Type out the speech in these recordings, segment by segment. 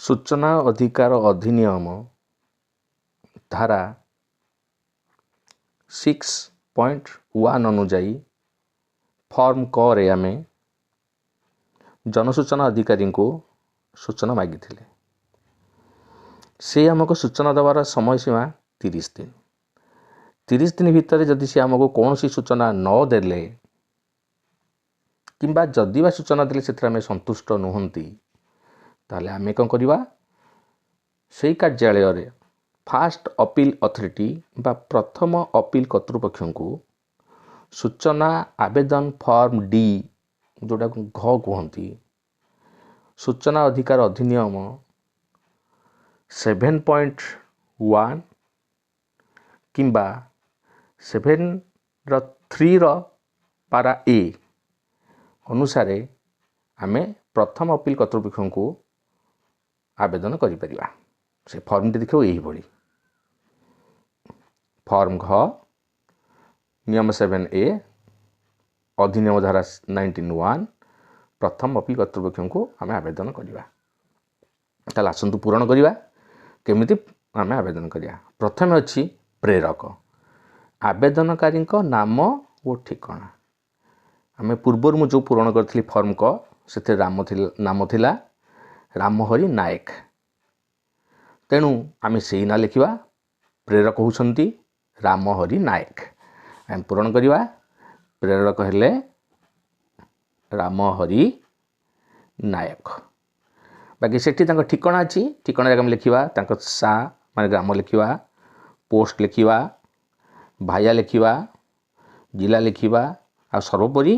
सूचना अधिकार अधिनियम धारा 6.1 अनुजाई फॉर्म क रे आमे जनसूचना अधिकारी को सूचना मागी से आमको सूचना देवार समय सीमा 30 दिन 30 दिन भितर जदि से आमको कौन सी सूचना न देले किंबा जदि बा सूचना देले से आम संतुष्ट नुहंती ताले आमे कौन करिबा से कार्यालय रे फास्ट अपील अथॉरिटी बा प्रथम अपील कर्तृपक्ष को सूचना आवेदन फॉर्म डी जोटा घ कहती सूचना अधिकार अधिनियम 7.1 किंबा 7(3) पारा ए अनुसार आमे प्रथम अपील कर्तृपक्ष को आवेदन करि परिबा। से फॉर्म टी देखो यही भली फॉर्म घ नियम 7A अधिनियम धारा 19(1) प्रथम अपील कर्तृपक्ष को आमे आवेदन करिबा। ताला आसंतु पूरण करिबा केमिति आमे आवेदन करिया। प्रथम अछि प्रेरक आवेदनकारी नाम और ठिकाना। आमे पूर्वर मु जो पूरण करथली फॉर्म को सेते नाम थिला रामहरि नायक तेणु आमे सेही ना लिखिबा प्रेरक होउछंती रामहरि नायक आम पूरण करिबा प्रेरक हेले रामहरि नायक। बाकी सेठी तांको ठिकाना अछि ठिकाना जगह लिखिबा तांको सा माने ग्राम लिखिबा पोस्ट लिखिबा भाया लिखिबा जिला लिखिबा आ सर्वोपरि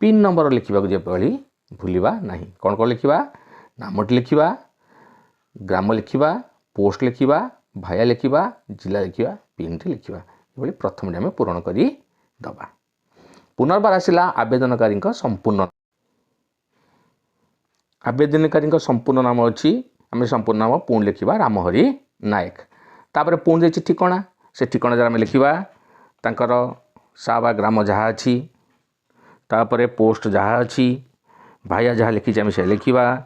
पिन नंबर लिखिबा जे पळी भूलिबा नाही। कोन कोन लिखिबा नामटी लिखिबा ग्राम लिखिबा पोस्ट लिखिबा भाया लिखिबा जिला लिखिबा पिन टी लिखिबा एभली प्रथम आमे पूरण करी दबा। पुनर्बार आसिला आवेदनकारी संपूर्ण आवेदनकारी संपूर्ण नाम अच्छी आम संपूर्ण नाम पुणी लिखा रामहरि नायक तापर पुणी देछि ठिकाना से ठिकाना जरा आम लिखा तांकर साबा ग्राम जहाँ अच्छी तापर पोस्ट जहाँ अच्छी भाया जहाँ लिखी आम से लिखा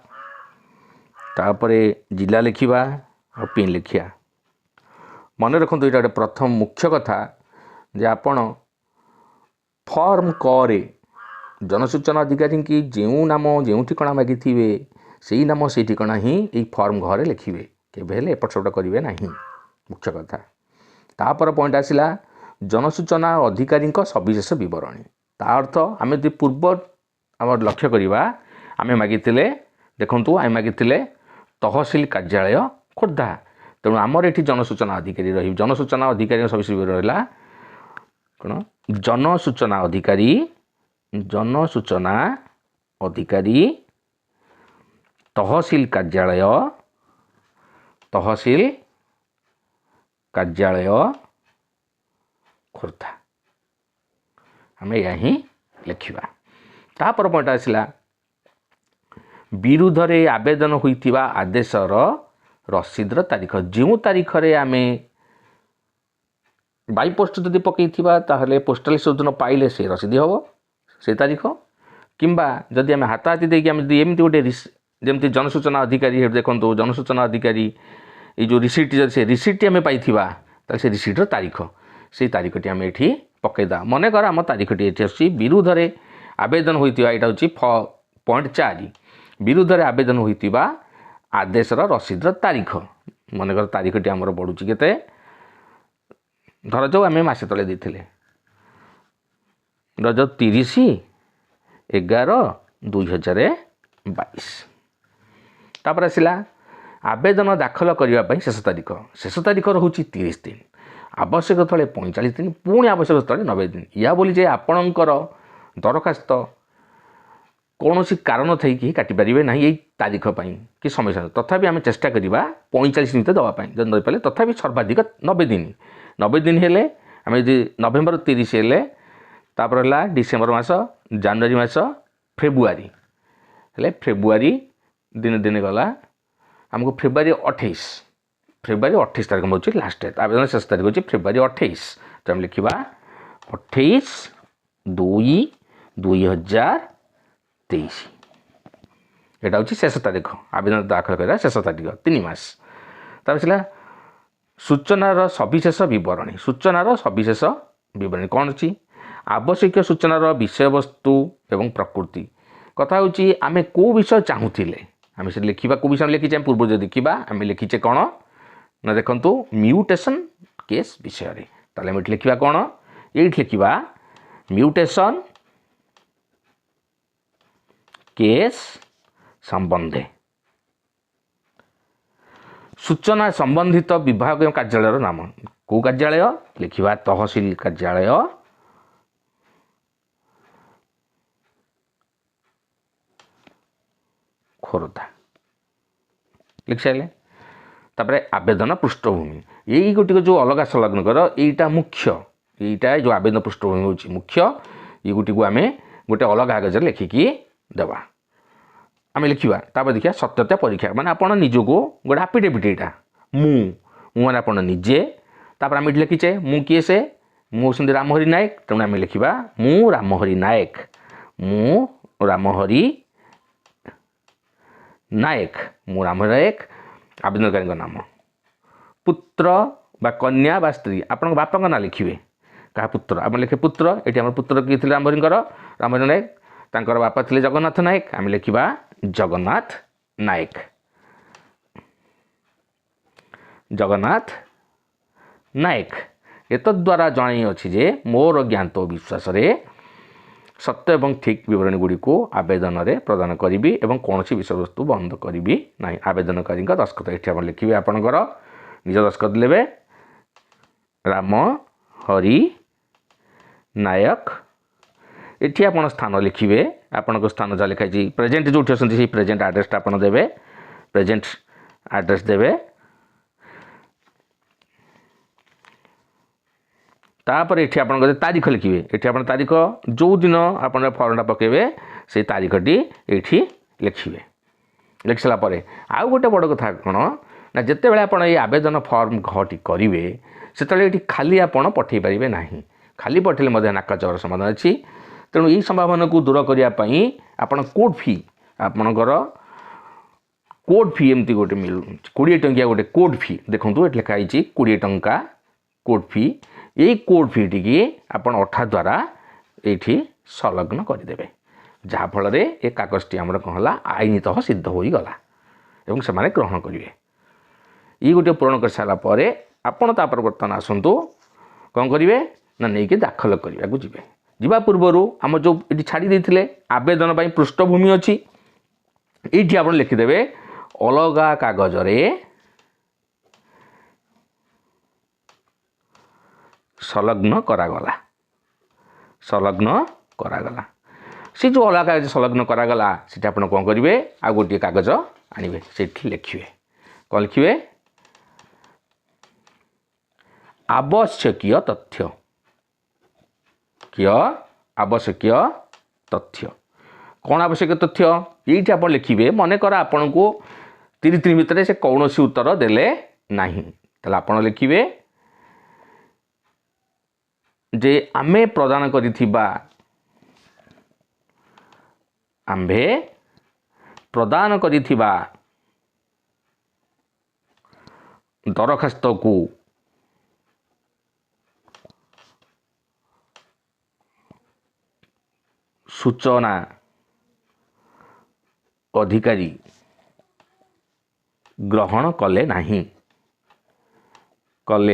तापर जिला लिखा और पिन लिखा। मन रखु यहाँ गोटे प्रथम मुख्य कथा जे आपण फॉर्म क जनसूचना अधिकारी की जो नाम जो ठिकाना मागी थे से ही नाम से ठिकाना ही ये फॉर्म घरे लिखिए केवे एपट सेपट करेंगे ना मुख्य कथा। तापर पॉइंट आसला जनसूचना अधिकारी सविशेष बरणी ता अर्थ आम जो पूर्व आम लक्ष्य करवा आम मागी देखु आम मागी तहसिल कार्यालय खोर्धा तेणु आमर ये जनसूचना अधिकारी रही जनसूचना अधिकारी सविशेष बरणी है कौन जनसूचना अधिकारी तहसिल कार्यालय खोर्धा आम यही लिखा। तापर पॉइंट आसला विरुद्ध रे आवेदन होइतिबा आदेशर रसीदर तारीख जो तारीख रे आमे बाई पोस्ट जदि पकई ताहले पोस्टाल सूचना पाइले से रसीद हम से तारीख किंबा जदि आम हाथ हाथी देकी एमती गोटे जमी जनसूचना अधिकारी देखो जनसूचना अधिकारी ये जो रिसीट से रिसीट आम पाई से रिसीटर तारीख से तारीखटी आम ये पकईदा मनकर आम तारीखटी ये विरुद्ध रे आवेदन होइतिबा एटा होची पॉइंट 4 विरुद्ध रे आवेदन होइतिबा आदेशर रसीदर तारीख मनकर तारीखटी आमर बढ़ुची केते धर जाऊ आम मसे तले देते रज 30/11/2022 तापर आसला आवेदन दाखल करने शेष तारीख रोचे 30 दिन आवश्यक स्थले 45 दिन पुणी आवश्यक स्थले 90 दिन या बोली जे आपणकर दरखास्त कौन सी कारण थी कि काटिपारे ना यही तारीख कि समय तथापि आम चेष्टा करवा 45 दिन दवापाई जब नहीं पारे तथापि सर्वाधिक 90 दिन हेले आम नवेम्बर 30 हेले तापर है डिसेम्बर मास जनवरी मास फेब्रुआरी हेले फेब्रुआरी दिन दिन गला आमको फेब्रुआरी 28 तारीख हूँ लास्ट डेट आवेदन शेष तारीख हूँ फेब्रुआरी 28 तो आम लिखा 28/2/2023 एटा हूँ शेष तारीख आवेदन दाखल कर शेष तारीख 3 मास। तापर सूचनार सविशेष बरणी सूचनार सविशेष बरणी कौन अच्छी आवश्यक सूचनार विषय वस्तु एवं प्रकृति कथा हूँ आम कौ विषय चाहूले आम से लिखा कौ विषय लिखीचे पूर्व जो देखा आम लिखीचे कौन ना देखु म्यूटेशन केस विषय ताले लिखा कौन ये लिखा म्यूटेशन केस संबंधे सूचना संबंधित विभाग एवं कार्यालय नाम कौ कार्यालय लिखा तहसील कार्यालय खोर्धा लिख सारे तापर आवेदन पृष्ठभूमि यही गोटे जो अलग संलग्न कर यहीटा मुख्य यहीटा जो आवेदन पृष्ठभूमि हूँ मुख्य ये गोटे को आम गोटे अलग कागज लिखिकी देवा आम लिखा तापर देखिए सत्यता परीक्षा माने आपण निजको गोटे आफिडेविट यहाँ मैंने आप निजे तापर आम लिखीचे मु किए से मुझे रामहरि नायक तेणु आम लिखा मु रामहरि नायक मु रामहरि नायक मु रामहरि नायक आवेदनकारी नाम पुत्र बा कन्या बा स्त्री आपण बापा ना लिखिए क्या पुत्र आम लिखे पुत्र ये आम पुत्र किए थे रामहरि नायक तांकर बापा थे जगन्नाथ नायक आम लिखा जगन्नाथ नायक जगन्नाथ नायक एतद्वारा जणाई अच्छी जे मोर ज्ञात विश्वास सत्य एवं ठीक विवरणी गुड़ी को आवेदन में प्रदान करी एवं कौन सी विषय वस्तु बंद करी ना आवेदनकारी दस्खत ये लिखे आपणकर निज दस्खत लेवे राम हरि नायक ये आप स्थान लिखे आपण स्थान जहाँ लिखाई प्रेजेंट जो अच्छे प्रेजेंट आड्रेसटा आप देवे प्रेजेंट आड्रेस देवे तापर ये आप तारीख लिखे ये आप तारीख जो दिन आप फर्मटा पकेबे से तारीखटी ये लिखे लिखि सारापर आउ गोटे बड़ कथा कौन ना जिते बड़े आप आवेदन फर्म घटी करेंगे से ये खाली आप पठे पारे ना खाली पठेले नाकाचर समाधान अच्छी तेणु यही संभावना को दूर करने आप कोड फी आपणकर कोड फी एमती गोटे मिलू 20 टंकिया गोटे कोड फी देखो ये लिखाई 20 टंका कोड फी यही कोड फी टी आप अठा द्वारा ये संलग्न करदे जहाँफल ये कागजटी आमर कौन है आईनतः सिद्ध हो गला एवं से ग्रहण करेंगे ये गोटे पूरण कर सारापर आपड़ तापर बर्तमान आसतु कौन करेंगे ना नहीं कि दाखल करने को जी जीवा पूर्वर आम जो ये छाड़ी देते आवेदन पृष्ठभूमि अच्छी ये आप लिखिदेवे अलगा कागज संलग्न करागला सी जो अलग कागज संलग्न करागला सीटा आप कौन करेंगे आ गोटे कागज आनबे से लिखे कौन लिखे आवश्यकीय तथ्य आवश्यक तथ्य कौन आवश्यक तथ्य ये आप लिखे मनकर आपण को 30 दिन भितर से कौन सी उत्तर देले नहीं ताले आप लिखे जे आमे प्रदान करिथिबा आम्भे प्रदान करिथिबा दरखास्त को सूचना अधिकारी ग्रहण कले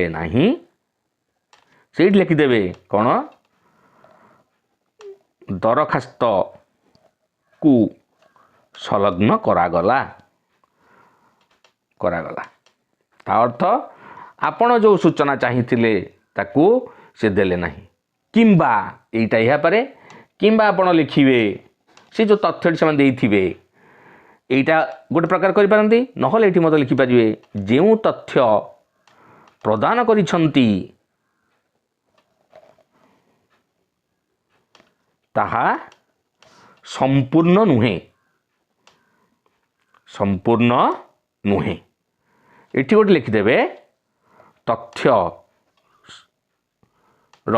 नहीं से लिखिदेवे कौन दरखास्त को संलग्न करागला ता अर्थ आपण जो सूचना चाहिए ताकू से देले नहीं किंबा एटा या पारे किंबा आपण लिखिबे से जो तथ्य से देइथिबे एटा गोटे प्रकार करि पारंती नहले एठी मत लिखि पारिबे जेउ तथ्य प्रदान करिसंती ताहा संपूर्ण नुहे एठी गोटे लिखिदेवे तथ्य र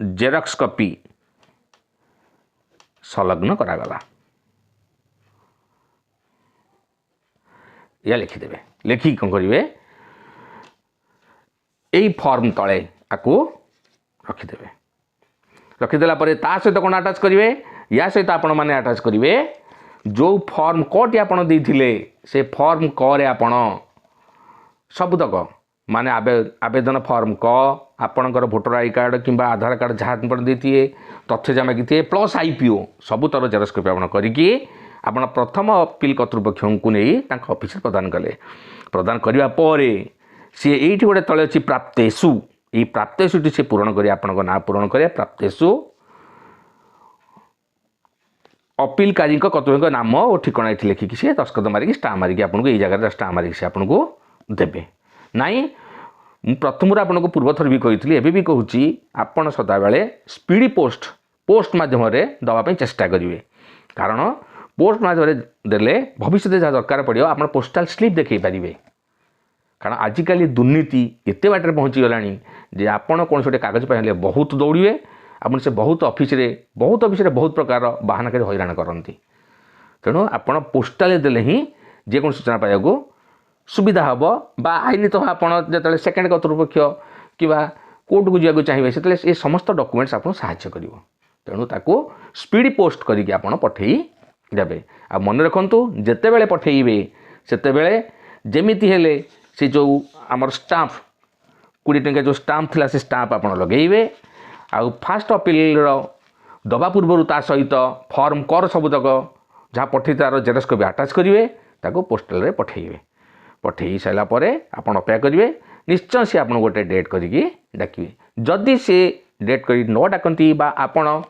जेरक्स कॉपी संलग्न करागला या लिखिदेवे लिखिक कौन करेंगे यही फॉर्म तले आपको रखिदेवे रखिदेला सहित कौन आटाच करेंगे या सहित आपण मैंने आटाच करेंगे जो फॉर्म कटी आपड़ देते से फॉर्म करे आपण सबुतक माने आवेदन फॉर्म क आपणकर भोटर आई कार्ड किंबा आधार कार्ड जहाँ देती तथ्य जमा कि प्लस IPO सबू तर जेरक्स कॉपी आप करिकी आपण प्रथम अपील कर्तृपक्ष को नहीं ऑफिस प्रदान कले प्रदान करने पर सी ये गोटे तले अच्छी प्राप्तेषु ये प्राप्तेषु सी पूरण कर आपण ना पूरण करें प्राप्तेषु अपीलकारी कर्तृपक्ष नाम और ठिकाना ये लिखिकी सी दस्खत मारिकी स्टाम्प मारिकी आपको ये जगह स्टाम्प मारिकी सी आपको देवे नाई प्रथम आपको पूर्व थर भी कही एवं भी कहूँ आपड़ सदाबले स्पीड पोस्ट मध्यम दवाई चेष्टा करेंगे कारण पोस्ट मध्यम देले भविष्य जहाँ दरकार पड़ो आप पोस्टाल स्लिप देखई पारे कारण आजिकल दुर्नीति एत बाटर पहुँची गलानी जे आपड़ कौन गोटे कागज पाइले बहुत दौड़े आप से बहुत ऑफिस बहुत प्रकार बाहाना कर हैरान करती तेणु आप पोस्टाल देले ही जेको सूचना पाइबा सुविधा हम बा आईन तो आपड़ जो सेकेंड कर्तृपक्ष कि कोर्ट को जावाक चाहिए से ये समस्त डॉक्यूमेंट्स आपको साहाय्य कर तेणु ताको स्पीड पोस्ट करके आप पठे देवे आ मन रखु जिते बड़े पठेबे से जमीती हेले से जो आमर स्टाम्प 20 टंका जो स्टाम्प थिला से स्टाम्प आप लगेबे आ फास्ट अपील दबा पूर्व ता सहित फॉर्म कर सबुतक जहाँ पठे तार जेरक्स कॉपी आटाच करेंगे ताको पोस्टाल रे पठेबे पठे सारा आप अपेक्षा करेंगे निश्चय सी आप गोटे डेट करिकी डाकिए जदि से डेट कर न डाकती आपण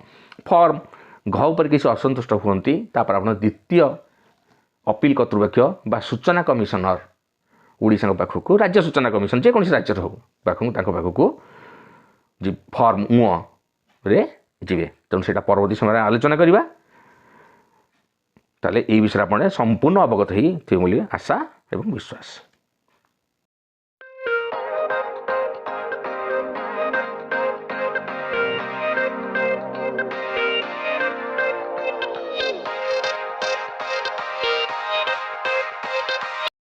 फॉर्म घ पर किसी असंतुष्ट हुंती तापर आप द्वितीय अपील कर्तृपक्ष बा सूचना कमिशनर ओडिशा पाखक राज्य सूचना कमिशन जेको राज्य हो पाखक जी फॉर्म रे जीवे तेणु से परवर्ती समय आलोचना करवा ताले ये विषय आप संपूर्ण अवगत ही थे आशा एवं विश्वास।